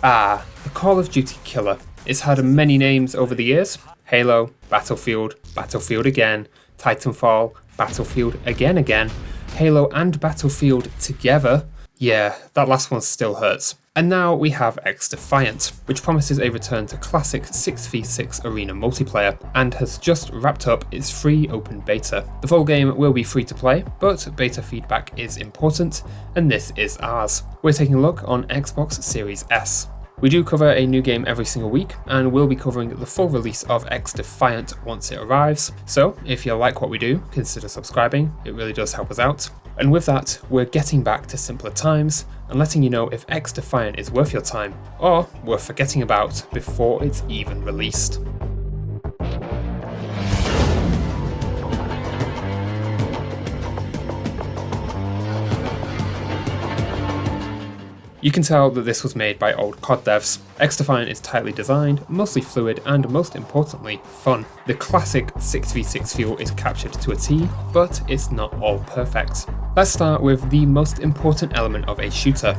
Ah, the Call of Duty killer. It's had many names over the years. Halo, Battlefield, Battlefield again, Titanfall, Battlefield again, Halo and Battlefield together. Yeah, that last one still hurts. And now we have XDefiant, which promises a return to classic 6v6 arena multiplayer, and has just wrapped up its free open beta. The full game will be free to play, but beta feedback is important, and this is ours. We're taking a look on Xbox Series S. We do cover a new game every single week, and we'll be covering the full release of XDefiant once it arrives, so if you like what we do, consider subscribing, it really does help us out. And with that, we're getting back to simpler times, and letting you know if XDefiant is worth your time, or worth forgetting about before it's even released. You can tell that this was made by old COD devs. XDefiant is tightly designed, mostly fluid, and most importantly, fun. The classic 6v6 feel is captured to a T, but it's not all perfect. Let's start with the most important element of a shooter.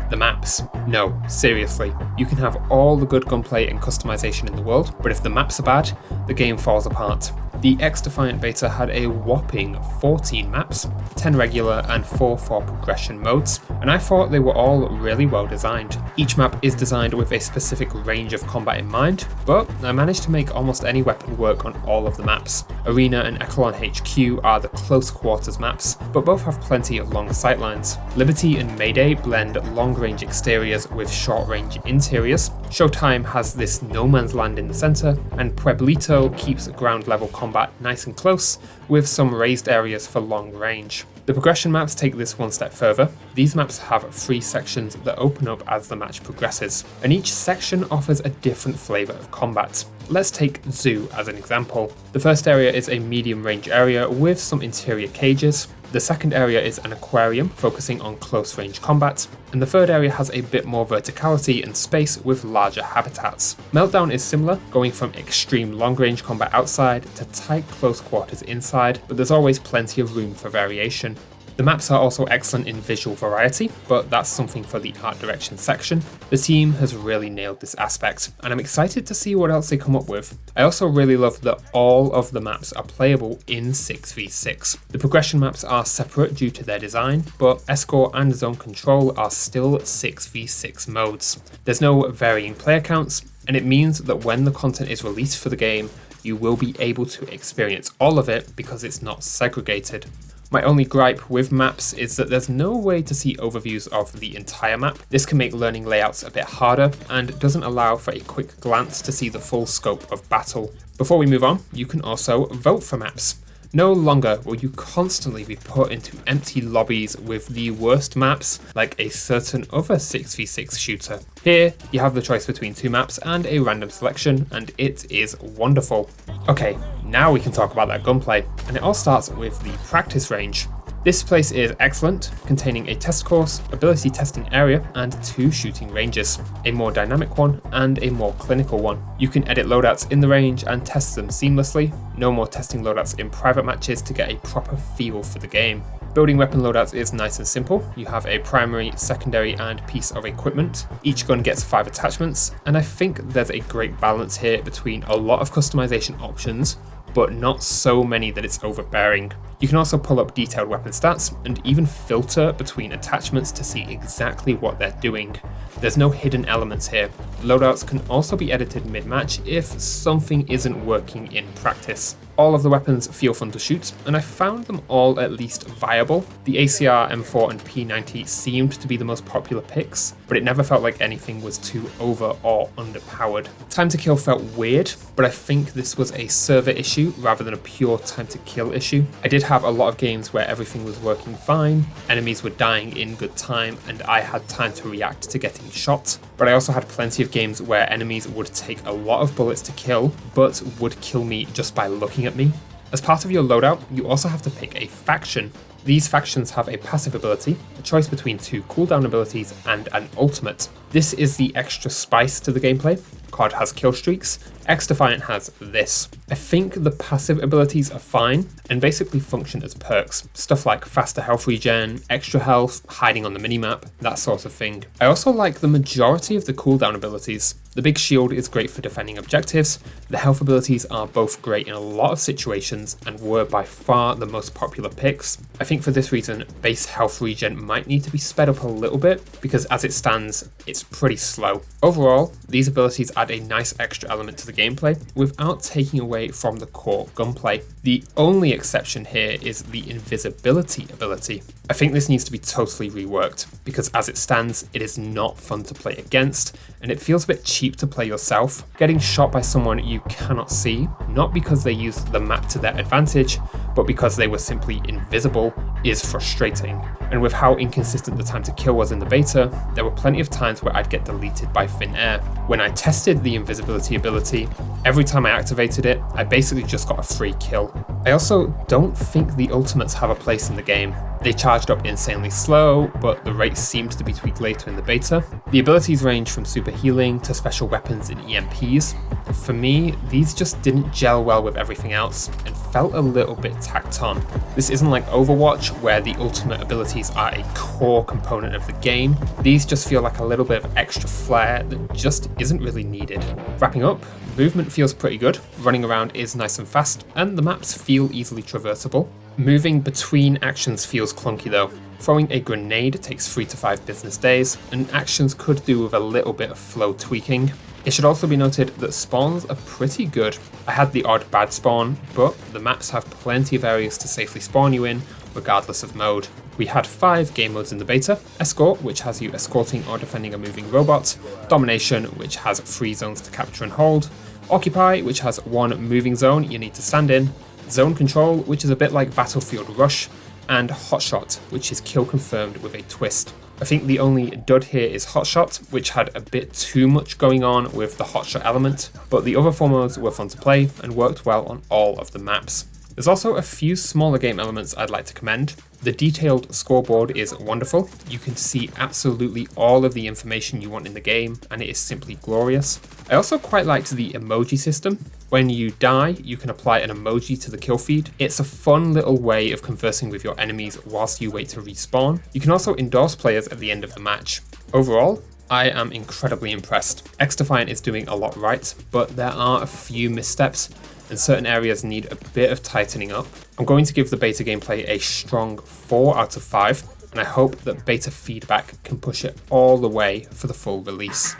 The maps. No, seriously. You can have all the good gunplay and customization in the world, but if the maps are bad, the game falls apart. The XDefiant beta had a whopping 14 maps, 10 regular and 4 for progression modes, and I thought they were all really well designed. Each map is designed with a specific range of combat in mind, but I managed to make almost any weapon work on all of the maps. Arena and Echelon HQ are the close quarters maps, but both have plenty of long sightlines. Liberty and Mayday blend long-range exteriors with short-range interiors. Showtime has this no man's land in the center, and Pueblito keeps ground-level combat nice and close, with some raised areas for long range. The progression maps take this one step further. These maps have 3 sections that open up as the match progresses, and each section offers a different flavour of combat. Let's take Zoo as an example. The first area is a medium range area with some interior cages. The second area is an aquarium, focusing on close range combat, and the third area has a bit more verticality and space with larger habitats. Meltdown is similar, going from extreme long range combat outside to tight close quarters inside, but there's always plenty of room for variation. The maps are also excellent in visual variety, but that's something for the art direction section. The team has really nailed this aspect, and I'm excited to see what else they come up with. I also really love that all of the maps are playable in 6v6. The progression maps are separate due to their design, but Escort and Zone Control are still 6v6 modes. There's no varying player counts, and it means that when the content is released for the game, you will be able to experience all of it because it's not segregated. My only gripe with maps is that there's no way to see overviews of the entire map. This can make learning layouts a bit harder and doesn't allow for a quick glance to see the full scope of battle. Before we move on, you can also vote for maps. No longer will you constantly be put into empty lobbies with the worst maps like a certain other 6v6 shooter. Here, you have the choice between 2 maps and a random selection, and it is wonderful. Okay, now we can talk about that gunplay, and it all starts with the practice range. This place is excellent, containing a test course, ability testing area, and 2 shooting ranges, a more dynamic one and a more clinical one. You can edit loadouts in the range and test them seamlessly. No more testing loadouts in private matches to get a proper feel for the game. Building weapon loadouts is nice and simple. You have a primary, secondary, and piece of equipment. Each gun gets 5 attachments, and I think there's a great balance here between a lot of customization options, but not so many that it's overbearing. You can also pull up detailed weapon stats and even filter between attachments to see exactly what they're doing. There's no hidden elements here. Loadouts can also be edited mid-match if something isn't working in practice. All of the weapons feel fun to shoot, and I found them all at least viable. The ACR, M4 and P90 seemed to be the most popular picks, but it never felt like anything was too over or underpowered. Time to kill felt weird, but I think this was a server issue rather than a pure time to kill issue. I did have a lot of games where everything was working fine, enemies were dying in good time, and I had time to react to getting shot. But I also had plenty of games where enemies would take a lot of bullets to kill, but would kill me just by looking at me. As part of your loadout, you also have to pick a faction. These factions have a passive ability, a choice between 2 cooldown abilities, and an ultimate. This is the extra spice to the gameplay. COD has kill streaks, XDefiant has this. I think the passive abilities are fine and basically function as perks. Stuff like faster health regen, extra health, hiding on the minimap, that sort of thing. I also like the majority of the cooldown abilities. The big shield is great for defending objectives, the health abilities are both great in a lot of situations and were by far the most popular picks. I think for this reason, base health regen might need to be sped up a little bit because as it stands, it's pretty slow. Overall, these abilities add a nice extra element to the gameplay without taking away from the core gunplay. The only exception here is the invisibility ability. I think this needs to be totally reworked because as it stands, it is not fun to play against and it feels a bit cheap to play yourself. Getting shot by someone you cannot see, not because they used the map to their advantage, but because they were simply invisible, is frustrating. And with how inconsistent the time to kill was in the beta, there were plenty of times where I'd get deleted by thin air. When I tested the invisibility ability, every time I activated it, I basically just got a free kill. I also don't think the ultimates have a place in the game. They charged up insanely slow, but the rates seemed to be tweaked later in the beta. The abilities range from super healing to special weapons and EMPs. For me, these just didn't gel well with everything else and felt a little bit tacked on. This isn't like Overwatch, where the ultimate abilities are a core component of the game. These just feel like a little bit of extra flair that just isn't really needed. Wrapping up, movement feels pretty good, running around is nice and fast, and the maps feel easily traversable. Moving between actions feels clunky though. Throwing a grenade takes 3 to 5 business days, and actions could do with a little bit of flow tweaking. It should also be noted that spawns are pretty good. I had the odd bad spawn, but the maps have plenty of areas to safely spawn you in, regardless of mode. We had 5 game modes in the beta: Escort, which has you escorting or defending a moving robot; Domination, which has 3 zones to capture and hold; Occupy, which has 1 moving zone you need to stand in; Zone Control, which is a bit like Battlefield Rush; and Hotshot, which is kill confirmed with a twist. I think the only dud here is Hotshot, which had a bit too much going on with the Hotshot element, but the other 4 modes were fun to play and worked well on all of the maps. There's also a few smaller game elements I'd like to commend. The detailed scoreboard is wonderful. You can see absolutely all of the information you want in the game, and it is simply glorious. I also quite liked the emoji system. When you die, you can apply an emoji to the kill feed. It's a fun little way of conversing with your enemies whilst you wait to respawn. You can also endorse players at the end of the match. Overall, I am incredibly impressed. XDefiant is doing a lot right, but there are a few missteps and certain areas need a bit of tightening up. I'm going to give the beta gameplay a strong 4 out of 5, and I hope that beta feedback can push it all the way for the full release.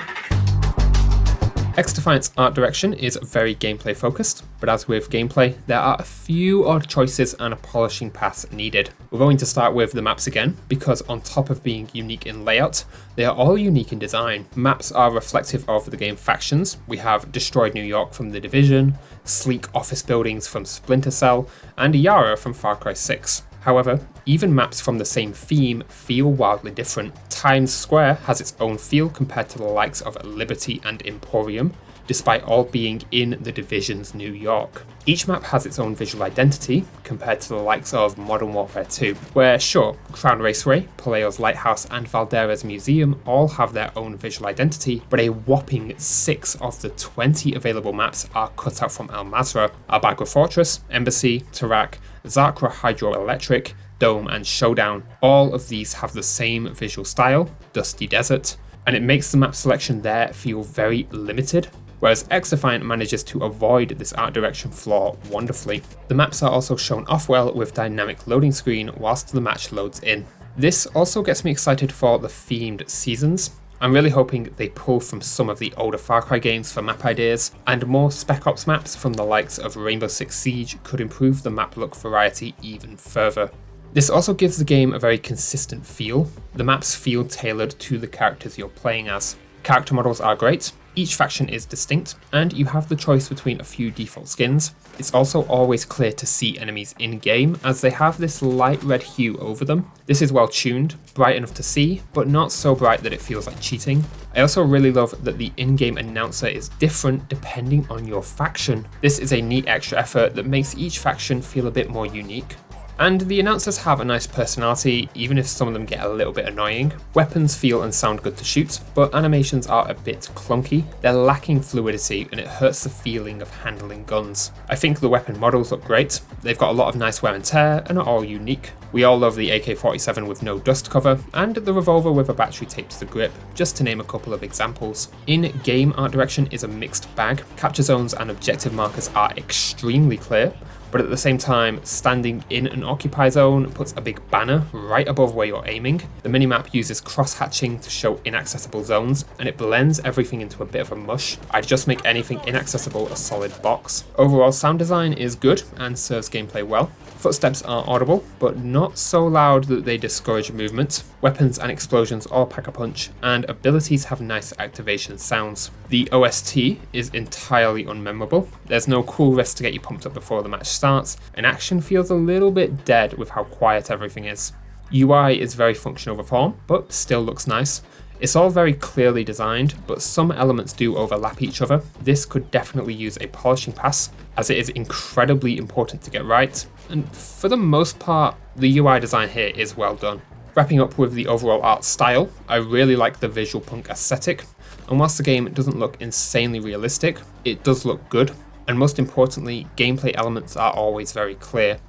XDefiant's art direction is very gameplay focused, but as with gameplay, there are a few odd choices and a polishing pass needed. We're going to start with the maps again, because on top of being unique in layout, they are all unique in design. Maps are reflective of the game factions. We have destroyed New York from The Division, sleek office buildings from Splinter Cell, and Yara from Far Cry 6. However, even maps from the same theme feel wildly different. Times Square has its own feel compared to the likes of Liberty and Emporium, despite all being in the Division's New York. Each map has its own visual identity compared to the likes of Modern Warfare 2, where sure, Crown Raceway, Palaio's Lighthouse and Valdera's Museum all have their own visual identity, but a whopping 6 of the 20 available maps are cut out from Al Mazrah: Al-Bagra Fortress, Embassy, Tarak, Zakra Hydroelectric, Dome and Showdown. All of these have the same visual style, Dusty Desert, and it makes the map selection there feel very limited, whereas XDefiant manages to avoid this art direction flaw wonderfully. The maps are also shown off well with dynamic loading screen whilst the match loads in. This also gets me excited for the themed seasons. I'm really hoping they pull from some of the older Far Cry games for map ideas, and more Spec Ops maps from the likes of Rainbow Six Siege could improve the map look variety even further. This also gives the game a very consistent feel. The maps feel tailored to the characters you're playing as. Character models are great, each faction is distinct, and you have the choice between a few default skins. It's also always clear to see enemies in-game, as they have this light red hue over them. This is well tuned, bright enough to see, but not so bright that it feels like cheating. I also really love that the in-game announcer is different depending on your faction. This is a neat extra effort that makes each faction feel a bit more unique. And the announcers have a nice personality, even if some of them get a little bit annoying. Weapons feel and sound good to shoot, but animations are a bit clunky. They're lacking fluidity and it hurts the feeling of handling guns. I think the weapon models look great. They've got a lot of nice wear and tear and are all unique. We all love the AK-47 with no dust cover, and the revolver with a battery taped to the grip, just to name a couple of examples. In-game art direction is a mixed bag. Capture zones and objective markers are extremely clear, but at the same time, standing in an occupy zone puts a big banner right above where you're aiming. The minimap uses cross-hatching to show inaccessible zones, and it blends everything into a bit of a mush. I'd just make anything inaccessible a solid box. Overall sound design is good and serves gameplay well. Footsteps are audible, but not so loud that they discourage movement. Weapons and explosions all pack a punch, and abilities have nice activation sounds. The OST is entirely unmemorable. There's no cool riff to get you pumped up before the match starts, and action feels a little bit dead with how quiet everything is. UI is very function over form, but still looks nice. It's all very clearly designed, but some elements do overlap each other. This could definitely use a polishing pass, as it is incredibly important to get right, and for the most part, the UI design here is well done. Wrapping up with the overall art style, I really like the visual punk aesthetic, and whilst the game doesn't look insanely realistic, it does look good, and most importantly, gameplay elements are always very clear.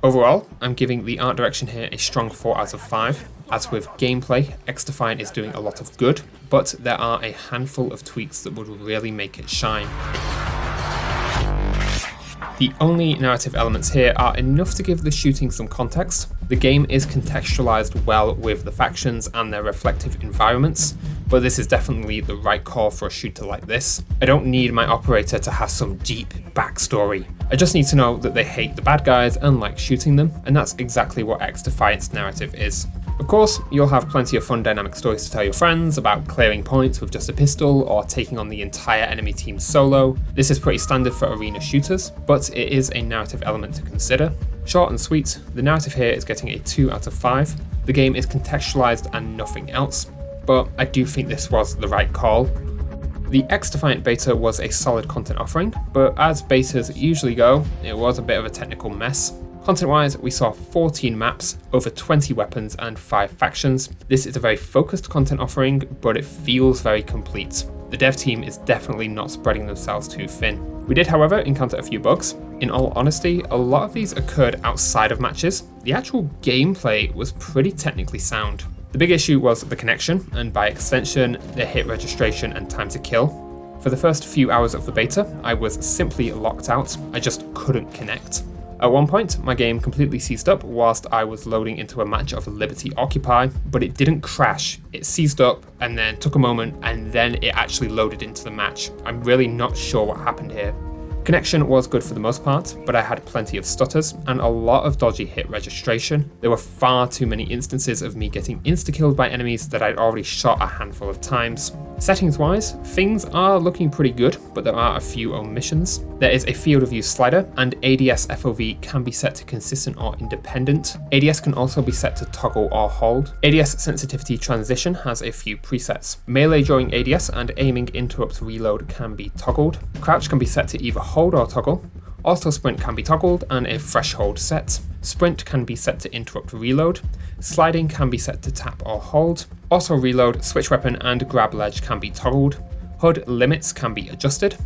Overall, I'm giving the art direction here a strong 4 out of 5. As with gameplay, XDefiant is doing a lot of good, but there are a handful of tweaks that would really make it shine. The only narrative elements here are enough to give the shooting some context. The game is contextualized well with the factions and their reflective environments, but this is definitely the right call for a shooter like this. I don't need my operator to have some deep backstory. I just need to know that they hate the bad guys and like shooting them, and that's exactly what XDefiant's narrative is. Of course, you'll have plenty of fun dynamic stories to tell your friends about clearing points with just a pistol or taking on the entire enemy team solo. This is pretty standard for arena shooters, but it is a narrative element to consider. Short and sweet, the narrative here is getting a 2 out of 5. The game is contextualized and nothing else, but I do think this was the right call. The XDefiant beta was a solid content offering, but as betas usually go, it was a bit of a technical mess. Content-wise, we saw 14 maps, over 20 weapons, and 5 factions. This is a very focused content offering, but it feels very complete. The dev team is definitely not spreading themselves too thin. We did, however, encounter a few bugs. In all honesty, a lot of these occurred outside of matches. The actual gameplay was pretty technically sound. The big issue was the connection, and by extension, the hit registration and time to kill. For the first few hours of the beta, I was simply locked out. I just couldn't connect. At one point, my game completely seized up whilst I was loading into a match of Liberty Occupy, but it didn't crash. It seized up and then took a moment and then it actually loaded into the match. I'm really not sure what happened here. Connection was good for the most part, but I had plenty of stutters and a lot of dodgy hit registration. There were far too many instances of me getting insta-killed by enemies that I'd already shot a handful of times. Settings wise, things are looking pretty good, but there are a few omissions. There is a field of view slider, and ADS FOV can be set to consistent or independent. ADS can also be set to toggle or hold. ADS sensitivity transition has a few presets. Melee during ADS and aiming interrupt reload can be toggled. Crouch can be set to either hold or toggle. Auto sprint can be toggled and a threshold set. Sprint can be set to interrupt reload. Sliding can be set to tap or hold. Auto reload, switch weapon and grab ledge can be toggled. HUD limits can be adjusted.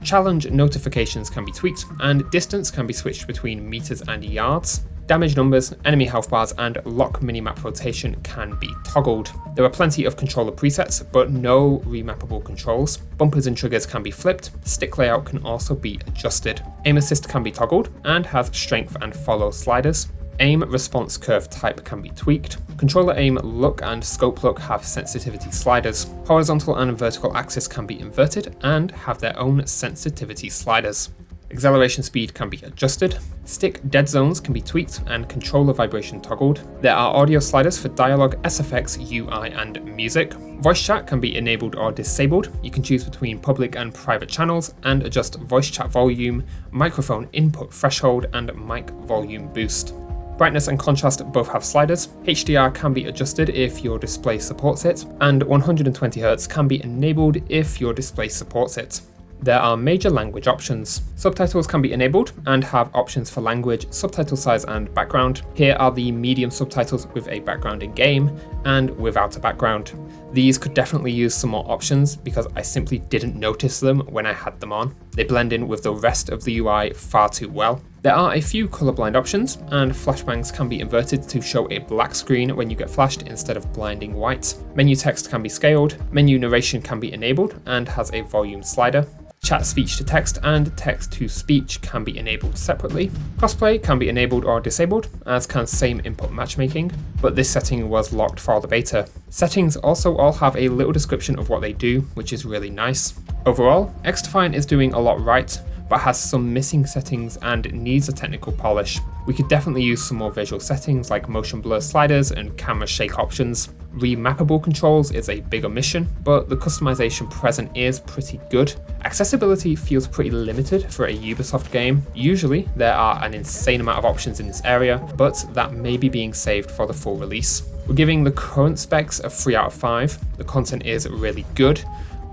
Challenge notifications can be tweaked, and distance can be switched between meters and yards. Damage numbers, enemy health bars, and lock minimap rotation can be toggled. There are plenty of controller presets, but no remappable controls. Bumpers and triggers can be flipped. Stick layout can also be adjusted. Aim assist can be toggled and has strength and follow sliders. Aim response curve type can be tweaked. Controller aim look and scope look have sensitivity sliders. Horizontal and vertical axis can be inverted and have their own sensitivity sliders. Acceleration speed can be adjusted. Stick dead zones can be tweaked and controller vibration toggled. There are audio sliders for dialogue, SFX, UI, and music. Voice chat can be enabled or disabled. You can choose between public and private channels and adjust voice chat volume, microphone input threshold, and mic volume boost. Brightness and contrast both have sliders. HDR can be adjusted if your display supports it, and 120Hz can be enabled if your display supports it. There are major language options. Subtitles can be enabled and have options for language, subtitle size and background. Here are the medium subtitles with a background in game and without a background. These could definitely use some more options because I simply didn't notice them when I had them on. They blend in with the rest of the UI far too well. There are a few colorblind options, and flashbangs can be inverted to show a black screen when you get flashed instead of blinding white. Menu text can be scaled, menu narration can be enabled and has a volume slider. Chat speech to text and text to speech can be enabled separately. Crossplay can be enabled or disabled, as can same input matchmaking, but this setting was locked for the beta. Settings also all have a little description of what they do, which is really nice. Overall, XDefiant is doing a lot right, but has some missing settings and needs a technical polish. We could definitely use some more visual settings like motion blur sliders and camera shake options. Remappable controls is a bigger mission, but the customization present is pretty good. Accessibility feels pretty limited for a Ubisoft game. Usually there are an insane amount of options in this area, but that may be being saved for the full release. We're giving the current specs a 3 out of 5. The content is really good,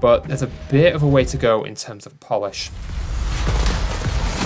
but there's a bit of a way to go in terms of polish.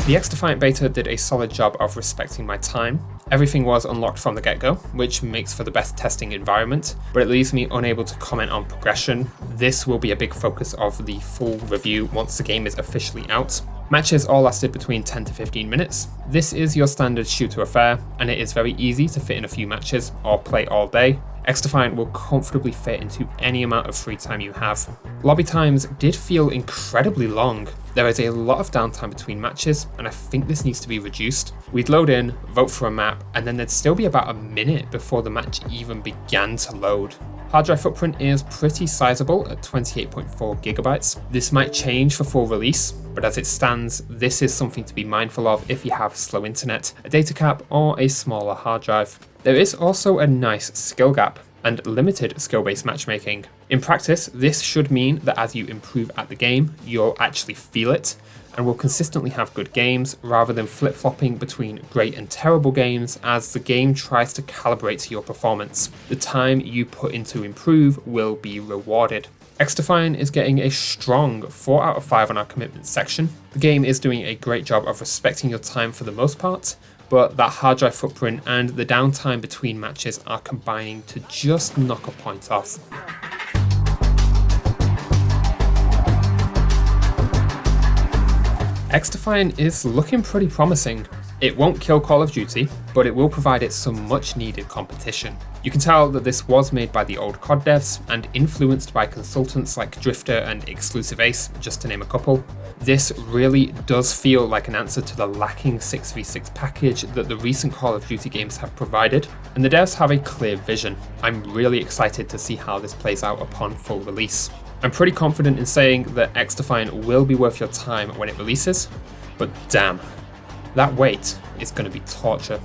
The XDefiant beta did a solid job of respecting my time. Everything was unlocked from the get-go, which makes for the best testing environment, but it leaves me unable to comment on progression. This will be a big focus of the full review once the game is officially out. Matches all lasted between 10 to 15 minutes. This is your standard shooter affair, and it is very easy to fit in a few matches or play all day. XDefiant will comfortably fit into any amount of free time you have. Lobby times did feel incredibly long. There is a lot of downtime between matches, and I think this needs to be reduced. We'd load in, vote for a map, and then there'd still be about a minute before the match even began to load. Hard drive footprint is pretty sizable at 28.4 gigabytes. This might change for full release, but as it stands, this is something to be mindful of if you have slow internet, a data cap, or a smaller hard drive. There is also a nice skill gap and limited skill-based matchmaking. In practice, this should mean that as you improve at the game, you'll actually feel it, and will consistently have good games rather than flip-flopping between great and terrible games as the game tries to calibrate to your performance. The time you put in to improve will be rewarded. XDefiant is getting a strong 4 out of 5 on our commitment section. The game is doing a great job of respecting your time for the most part, but that hard drive footprint and the downtime between matches are combining to just knock a point off. XDefiant is looking pretty promising. It won't kill Call of Duty, but it will provide it some much needed competition. You can tell that this was made by the old COD devs and influenced by consultants like Drifter and Exclusive Ace, just to name a couple. This really does feel like an answer to the lacking 6v6 package that the recent Call of Duty games have provided, and the devs have a clear vision. I'm really excited to see how this plays out upon full release. I'm pretty confident in saying that XDefiant will be worth your time when it releases, but damn, that wait is going to be torture.